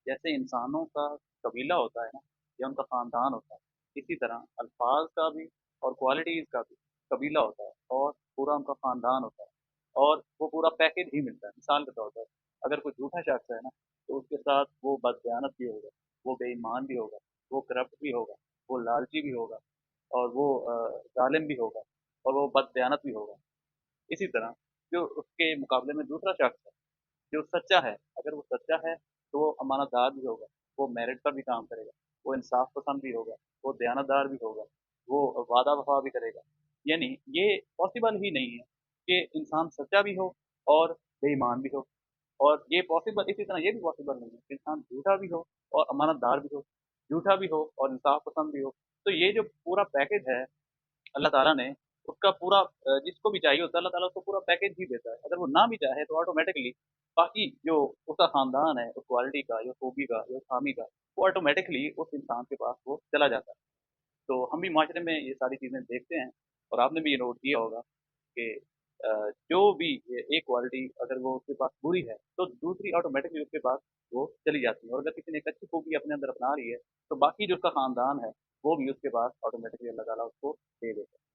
जैसे इंसानों का कबीला होता है ना या उनका ख़ानदान होता है, इसी तरह अल्फ़ाज़ का भी और क्वालिटीज़ का भी कबीला होता है और पूरा उनका ख़ानदान होता है और वो पूरा पैकेज ही मिलता है। मिसाल के तौर पर अगर कोई झूठा शख़्स है ना, तो उसके साथ वो बददयानत भी होगा, वो बेईमान भी होगा, वो करप्ट भी होगा, वो लालची भी होगा और वो ज़ालिम भी होगा और वो बददयानत भी होगा। इसी तरह जो उसके मुकाबले में दूसरा शख़्स है जो सच्चा है, अगर वो सच्चा है, तो वो अमानतदार भी होगा, वो मेरिट पर भी काम करेगा, वो इंसाफ पसंद भी होगा, वो दयानतदार भी होगा, वो वादा-वफ़ा भी करेगा। यानी ये पॉसिबल ही नहीं है कि इंसान सच्चा भी हो और बेईमान भी हो और ये पॉसिबल इसी तरह ये भी पॉसिबल नहीं है कि इंसान झूठा भी हो और अमानतदार भी हो, झूठा भी हो और इंसाफ पसंद भी हो। तो ये जो पूरा पैकेज है अल्लाह ताला ने उसका पूरा जिसको भी चाहिए होता है अल्लाह ताला उसको पूरा पैकेज ही देता है। अगर वो ना भी चाहे तो ऑटोमैटिकली बाकी जो उसका ख़ानदान है, उस क्वालिटी का या खूबी का या ख़ामी का, वो ऑटोमैटिकली उस इंसान के पास वो चला जाता है। तो हम भी माशरे में ये सारी चीज़ें देखते हैं और आपने भी ये नोट किया होगा कि जो भी एक क्वालिटी अगर वो उसके पास बुरी है, तो दूसरी ऑटोमैटिकली उसके पास वो चली जाती है और अगर किसी ने एक अच्छी खूबी अपने अंदर अपना रही है, तो बाकी जो उसका ख़ानदान है, वो भी उसके पास ऑटोमैटिकली अल्लाह ताला उसको दे देता है।